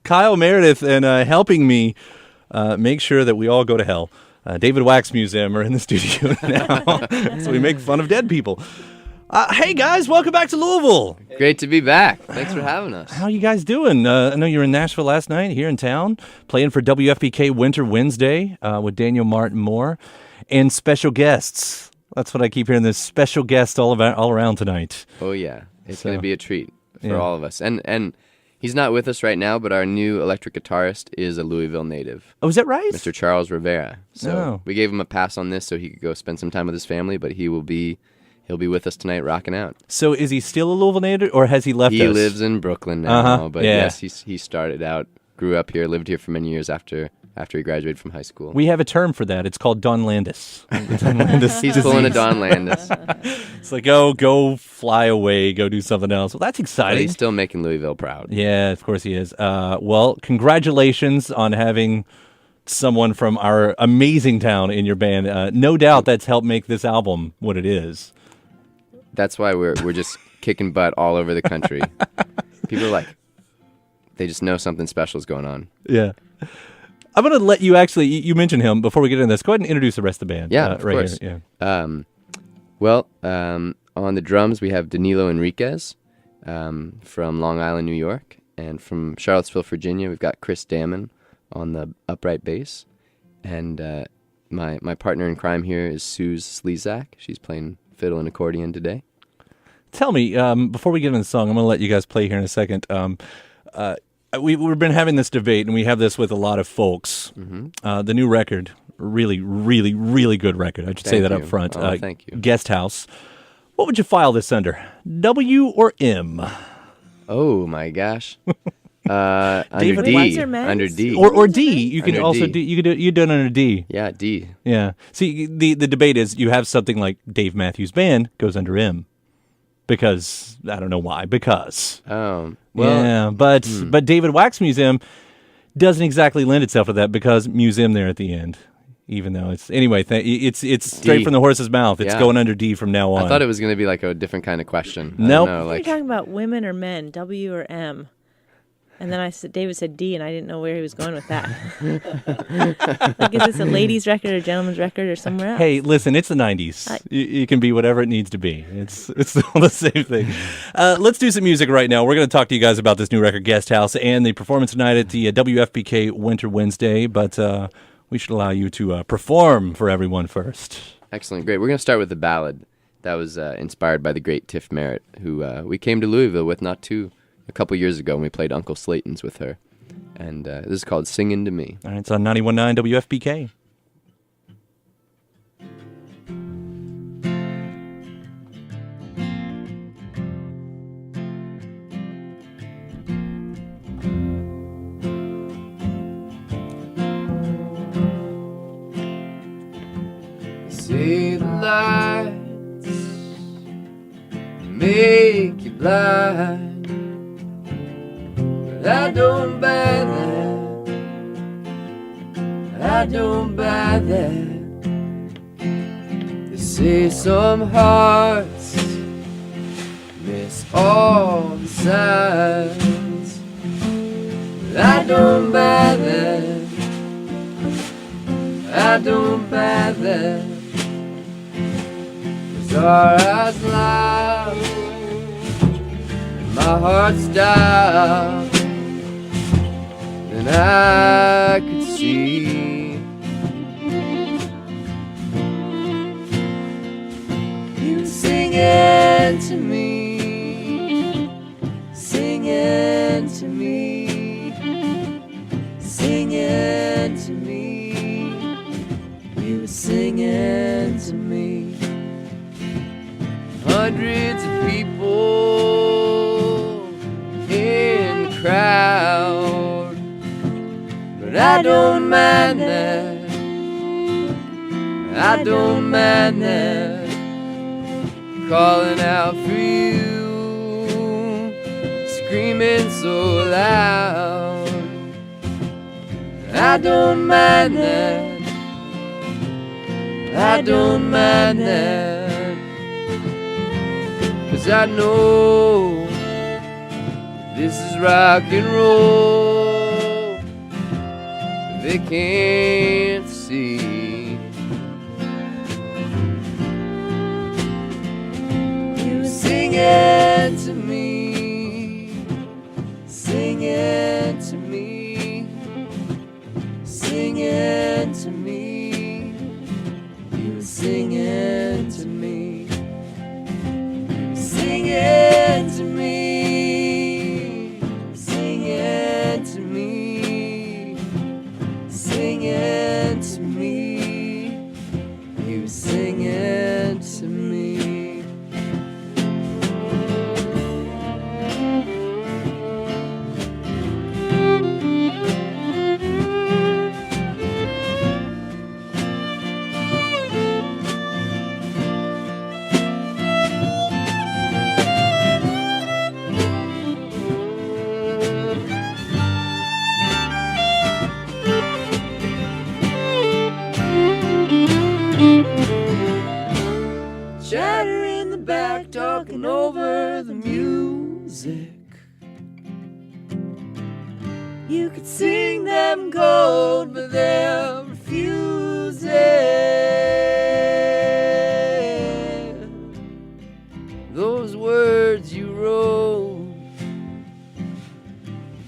Kyle Meredith and helping me make sure that we all go to hell. David Wax Museum are in the studio now, so we make fun of dead people. Hey, guys, welcome back to Louisville. Great to be back. Thanks for having us. How you guys doing? I know you were in Nashville last night, here in town, playing for WFPK Winter Wednesday with Daniel Martin Moore and special guests. That's what I keep hearing, this special guest all around tonight. Oh, yeah. It's going to be a treat for all of us. And he's not with us right now, but our new electric guitarist is a Louisville native. Oh, is that right? Mr. Charles Rivera. So we gave him a pass on this so he could go spend some time with his family, but he'll be with us tonight rocking out. So is he still a Louisville native, or has he left us? He lives in Brooklyn now, but yes, he started out, grew up here, lived here for many years after he graduated from high school. We have a term for that. It's called Don Landis. He's pulling a Don Landis. It's like, go fly away, go do something else. Well, that's exciting. But he's still making Louisville proud. Yeah, of course he is. Well, congratulations on having someone from our amazing town in your band. No doubt that's helped make this album what it is. That's why we're just kicking butt all over the country. People are like, they just know something special is going on. Yeah. I'm going to let you you mentioned him before we get into this. Go ahead and introduce the rest of the band. Yeah, of right course. Here. Yeah. On the drums, we have Danilo Enriquez from Long Island, New York. And from Charlottesville, Virginia, we've got Chris Damon on the upright bass. And my partner in crime here is Suze Slezak. She's playing fiddle and accordion today. Tell me, before we get into the song, I'm going to let you guys play here in a second. We've been having this debate, and we have this with a lot of folks. Mm-hmm. The new record, really, really, really good record. I should say that up front. Thank you. Guest House. What would you file this under? W or M? Oh my gosh. Under David, D. Under D. Or D. You can Under also D. do. You do it under D. Yeah, D. Yeah. See, the debate is you have something like Dave Matthews Band goes under M. Because I don't know why. Because well, yeah, but David Wax Museum doesn't exactly lend itself to that because museum there at the end. Even though it's anyway, it's straight from the horse's mouth. It's going under D from now on. I thought it was going to be like a different kind of question. Nope. Are you talking about women or men? W or M? And then David said D, and I didn't know where he was going with that. Like, is this a ladies' record or gentleman's record or somewhere else? Hey, listen, it's the 90s. It can be whatever it needs to be. It's all the same thing. Let's do some music right now. We're going to talk to you guys about this new record, Guest House, and the performance tonight at the WFPK Winter Wednesday. But we should allow you to perform for everyone first. Excellent, great. We're going to start with the ballad that was inspired by the great Tiff Merritt, who we came to Louisville with a couple years ago when we played Uncle Slayton's with her. And this is called Singin' to Me. All right, it's on 91.9 WFPK. See the lights make you blind. I don't buy that. I don't buy that. They say some hearts miss all the signs. I don't buy that. I don't buy that. 'Cause our eyes loud, my heart stopped. And I could see you singing to me, singing to me, singing to me. You were singing to me. Hundreds of people in the crowd. But I don't mind that. I don't mind that. Calling out for you, screaming so loud. I don't mind that. I don't mind that. 'Cause I know this is rock and roll. they can't see. You singing to me, singing to me, singing to me. You singing to me, singing to me, singing to me, singing to me. You singing to me. Chatter in the back, talking over the music. You could sing them cold, but they'll refuse it. Those words you wrote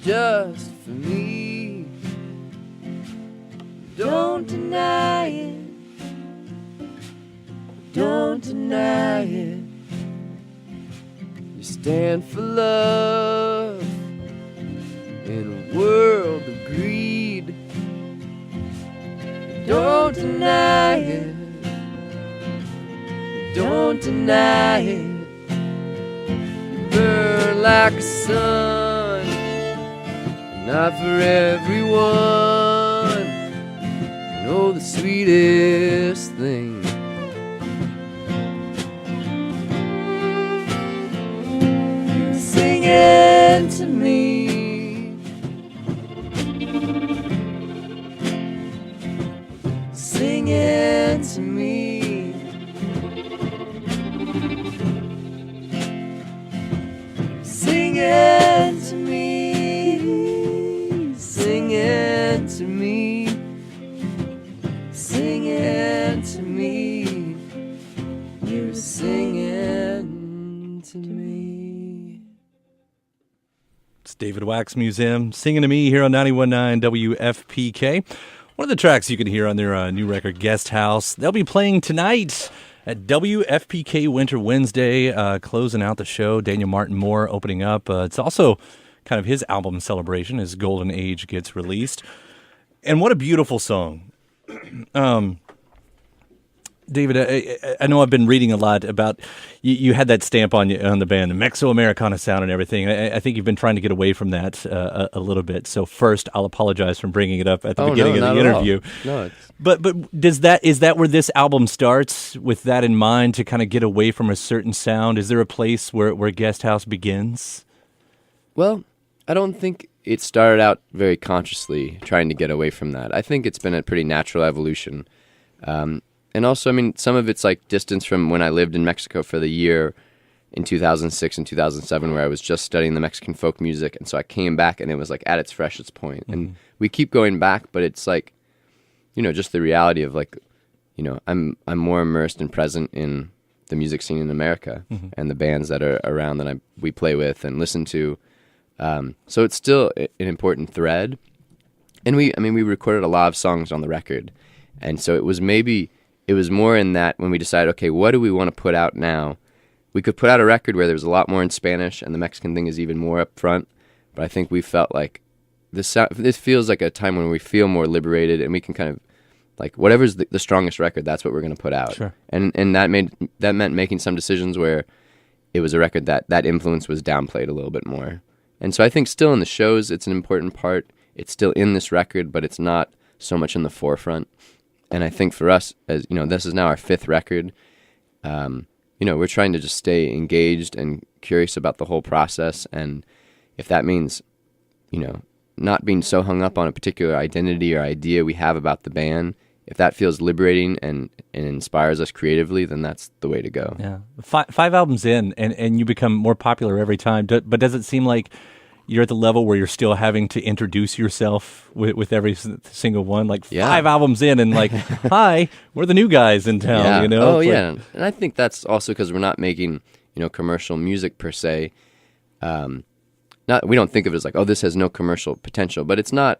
just for me. Don't deny it. Don't deny it. You stand for love in a world of greed. Don't deny it. Don't deny it. You burn like a sun, not for everyone. You know the sweetest thing. Singing to me, singing to me, singing to me, singing to me, singing to me. You're singing to me. It's David Wax Museum singing to me here on 91.9 WFPK. One of the tracks you can hear on their new record, Guest House. They'll be playing tonight at WFPK Winter Wednesday, closing out the show. Daniel Martin Moore opening up. It's also kind of his album celebration as Golden Age gets released. And what a beautiful song. David, I know I've been reading a lot about you had that stamp on the band, the Mexico-Americana sound and everything. I think you've been trying to get away from that a little bit. So first, I'll apologize for bringing it up at the beginning of the interview. No, but is that where this album starts, with that in mind, to kind of get away from a certain sound? Is there a place where Guest House begins? Well, I don't think it started out very consciously trying to get away from that. I think it's been a pretty natural evolution. And also, I mean, some of it's like distance from when I lived in Mexico for the year in 2006 and 2007, where I was just studying the Mexican folk music. And so I came back and it was like at its freshest point. Mm-hmm. And we keep going back, but it's like, you know, just the reality of like, you know, I'm more immersed and present in the music scene in America and the bands that are around that we play with and listen to. So it's still an important thread. And we recorded a lot of songs on the record. And so it was more in that when we decided, okay, what do we want to put out now? We could put out a record where there was a lot more in Spanish and the Mexican thing is even more up front. But I think we felt like this feels like a time when we feel more liberated and we can kind of, like, whatever's the strongest record, that's what we're going to put out. Sure. And that meant making some decisions where it was a record that influence was downplayed a little bit more. And so I think still in the shows, it's an important part. It's still in this record, but it's not so much in the forefront. And I think for us, as you know, this is now our 5th record. We're trying to just stay engaged and curious about the whole process. And if that means, you know, not being so hung up on a particular identity or idea we have about the band, if that feels liberating and inspires us creatively, then that's the way to go. Yeah, 5 albums in, and you become more popular every time. But does it seem like you're at the level where you're still having to introduce yourself with every single one, like Yeah. 5 albums in, and like, hi, we're the new guys in town. Yeah. You know? Oh, It's like- yeah. And I think that's also because we're not making, commercial music per se. We don't think of it as like, oh, this has no commercial potential, but it's not.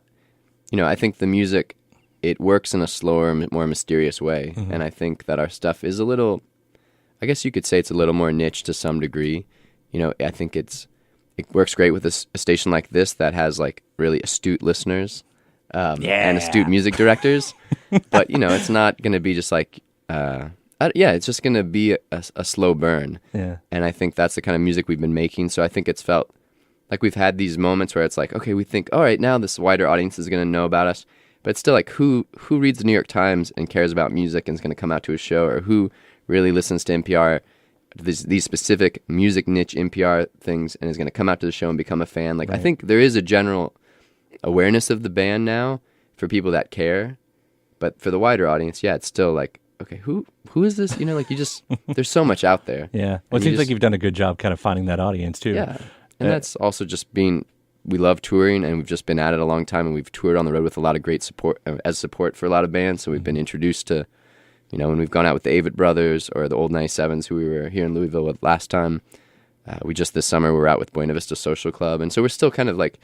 I think the music, it works in a slower, more mysterious way, and I think that our stuff is a little, I guess you could say it's a little more niche to some degree. I think it works great with a station like this that has like really astute listeners and astute music directors, but it's not going to be just like, it's just going to be a slow burn. Yeah. And I think that's the kind of music we've been making. So I think it's felt like we've had these moments where it's like, okay, we think, all right, now this wider audience is going to know about us. But it's still like, who reads the New York Times and cares about music and is going to come out to a show, or who really listens to NPR, these specific music niche NPR things, and is going to come out to the show and become a fan. Like, right. I think there is a general awareness of the band now for people that care. But for the wider audience, yeah, it's still like, okay, who is this? There's so much out there. Yeah. Well, it seems like you've done a good job kind of finding that audience too. Yeah. And that's also just we love touring, and we've just been at it a long time, and we've toured on the road with a lot of great support for a lot of bands. So we've been introduced to, when we've gone out with the Avett Brothers or the Old 97s, who we were here in Louisville with last time. We just this summer were out with Buena Vista Social Club. And so we're still kind of like,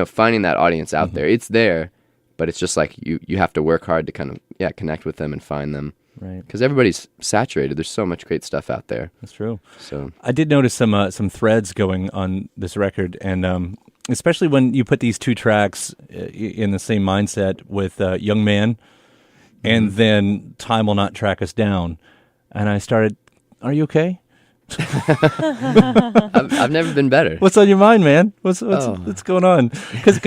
finding that audience out there. It's there, but it's just like you have to work hard to kind of, connect with them and find them. Right. Because everybody's saturated. There's so much great stuff out there. That's true. So I did notice some threads going on this record, and especially when you put these 2 tracks in the same mindset with Young Man, and then Time Will Not Track Us Down. And I started, are you okay? I've never been better. What's on your mind, man? What's going on? Because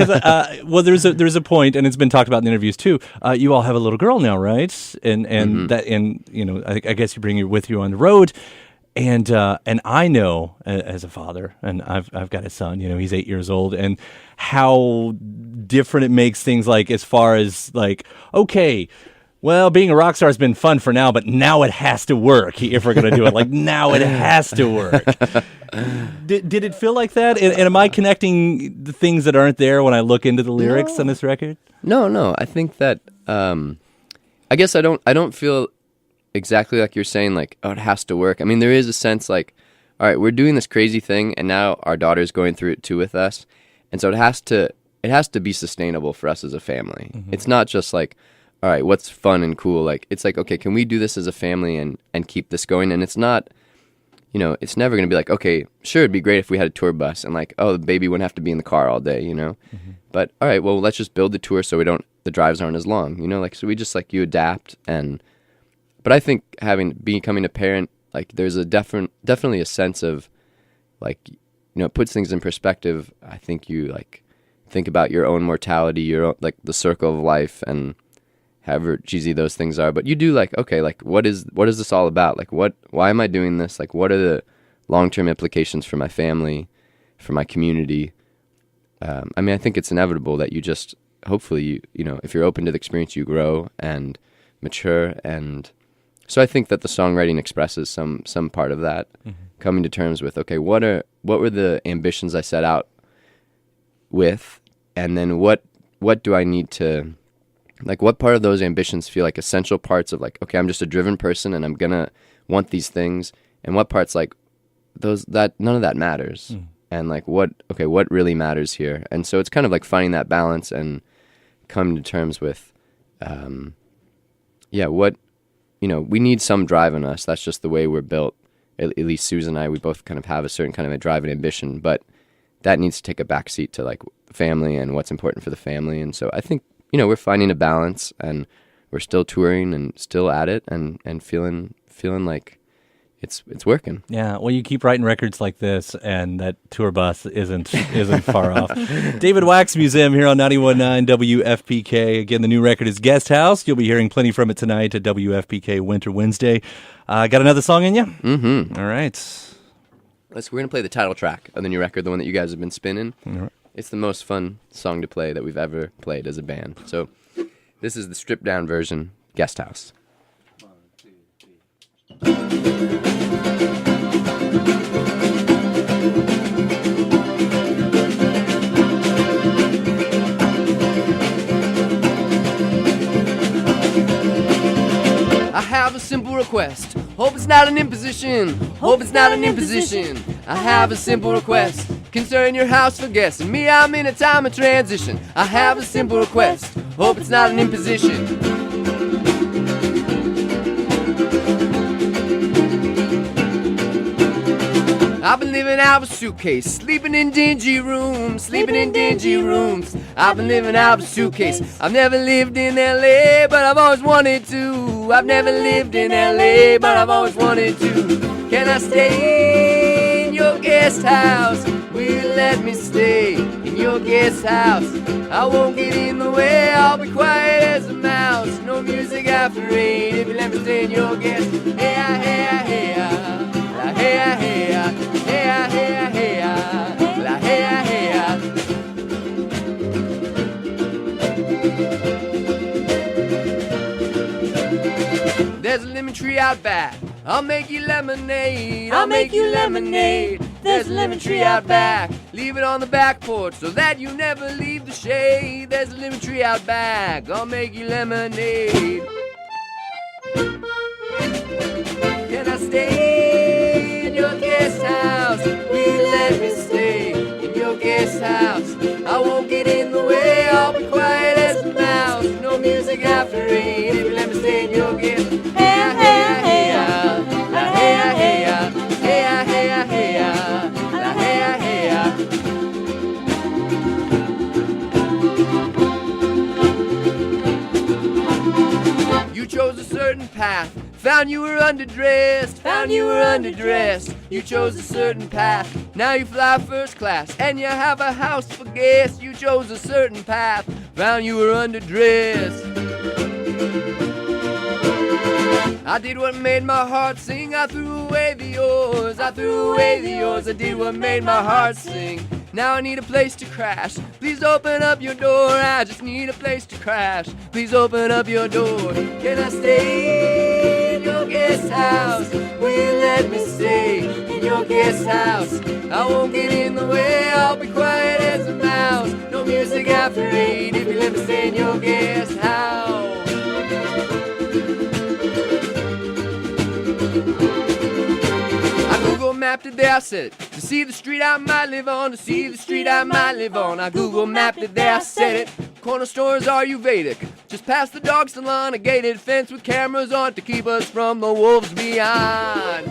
well, there's a point, and it's been talked about in interviews too. You all have a little girl now, right? And that, and I guess you bring her with you on the road. And I know as a father, and I've got a son. He's 8 years old, and how different it makes things, like as far as like, okay, well, being a rock star has been fun for now, but now it has to work if we're going to do it. Like, now it has to work. Did it feel like that? And am I connecting the things that aren't there when I look into the lyrics on this record? No. I think that, I guess I don't feel exactly like you're saying, like, oh, it has to work. I mean, there is a sense like, all right, we're doing this crazy thing, and now our daughter's going through it too with us. And so it has to be sustainable for us as a family. Mm-hmm. It's not just like, all right, what's fun and cool? Like, it's like, okay, can we do this as a family and keep this going? And it's not, it's never going to be like, okay, sure, it'd be great if we had a tour bus and like, oh, the baby wouldn't have to be in the ar all day, Mm-hmm. But all right, well, let's just build the tour so the drives aren't as long, like, so we just like, you adapt. But I think becoming a parent, like, there's definitely a sense of like, it puts things in perspective. I think you like think about your own mortality, your own, like the circle of life, and however cheesy those things are, but you do like, okay, like what is this all about? Like why am I doing this? Like what are the long-term implications for my family, for my community? I mean, I think it's inevitable that you just, hopefully, if you're open to the experience, you grow and mature. And so I think that the songwriting expresses some part of that, coming to terms with, okay, what were the ambitions I set out with? And then what do I need to, like, what part of those ambitions feel like essential parts of like, okay, I'm just a driven person and I'm gonna want these things, and what parts like that none of that matters, and like what really matters here. And so it's kind of like finding that balance and coming to terms with, what, we need some drive in us. That's just the way we're built. At least Susan and I, we both kind of have a certain kind of a drive and ambition, but that needs to take a backseat to like family and what's important for the family. And so I think, we're finding a balance, and we're still touring and still at it, and feeling like it's working. Yeah, well, you keep writing records like this, and that tour bus isn't far off. David Wax Museum here on 91.9 WFPK. Again, the new record is Guest House. You'll be hearing plenty from it tonight at WFPK Winter Wednesday. Got another song in you? Mm-hmm. All right. We're going to play the title track of the new record, the one that you guys have been spinning. All right. It's the most fun song to play that we've ever played as a band. So this is the stripped down version, Guest House. 1, 2, 3. request. Hope it's not an imposition. Hope it's not an imposition. I have a simple request concerning your house for guests. And me, I'm in a time of transition. I have a simple request. Hope it's not an imposition. I've been living out of a suitcase, sleeping in dingy rooms, sleeping in dingy rooms. I've been living out of a suitcase. I've never lived in LA, but I've always wanted to. I've never lived in LA, but I've always wanted to. Can I stay in your guest house? Will you let me stay in your guest house? I won't get in the way, I'll be quiet as a mouse. No music after 8 if you let me stay in your guest. Hey, hey, hey, la hey, hey, hey, hey, hey, la hey, hey. There's a lemon tree out back. I'll make you lemonade. I'll make you lemonade. There's a lemon tree out back. Leave it on the back porch so that you never leave the shade. There's a lemon tree out back. I'll make you lemonade. Can I stay in your guest house? Will you let me stay in your guest house? I won't get in the way. I'll be quiet as a mouse. No music after 8 if you let me stay in your guest. Hey, hey, hey, la hey, hey, hey, hey, hey, la hey, hey. You chose a certain path. Found you were underdressed, found you were underdressed. You chose a certain path, now you fly first class, and you have a house for guests. You chose a certain path, found you were underdressed. I did what made my heart sing, I threw away the yours, I threw away the yours. I did what made my heart sing. Now I need a place to crash. Please open up your door. I just need a place to crash. Please open up your door. Can I stay in your guest house? Will you let me stay in your guest house? I won't get in the way. I'll be quiet as a mouse. No music after 8 if you let me stay in your guest house. Google mapped it there, I said it. To see the street I might live on, to see the street I might live on. I Google mapped it there, I said it. Corner stores are Vedic. Just past the dog salon, a gated fence with cameras on to keep us from the wolves beyond.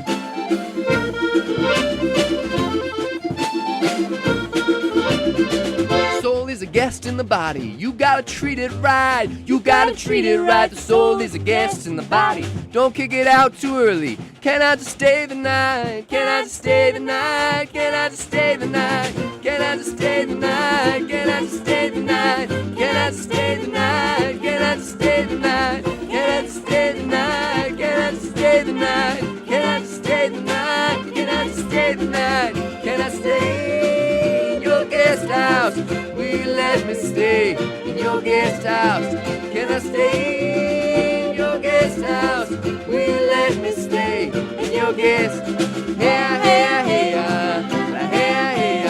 Soul is a guest in the body. You gotta treat it right. You gotta treat it right. The soul is a guest in the body. Don't kick it out too early. Can I just stay the night? Can I just stay the night? Can I just stay the night? Can I just stay the night? Can I just stay the night? Can I just stay the night? Can I just stay the night? Can I just stay the night? Can I just stay the night? Can I just stay the night? Can I just stay the night? Can I stay in your guest house? Will you let me stay in your guest house? Can I stay in your guest house? Will you let me stay in your guest? Hey, hey, hey, hey, hey, hey, hey,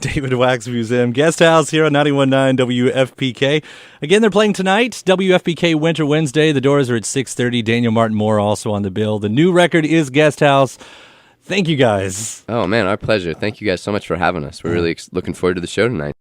David Wax Museum Guest House here on 91.9 WFPK. Again, they're playing tonight, WFPK Winter Wednesday. The doors are at 6:30. Daniel Martin Moore also on the bill. The new record is Guest House. Thank you, guys. Oh, man, our pleasure. Thank you guys so much for having us. We're really looking forward to the show tonight.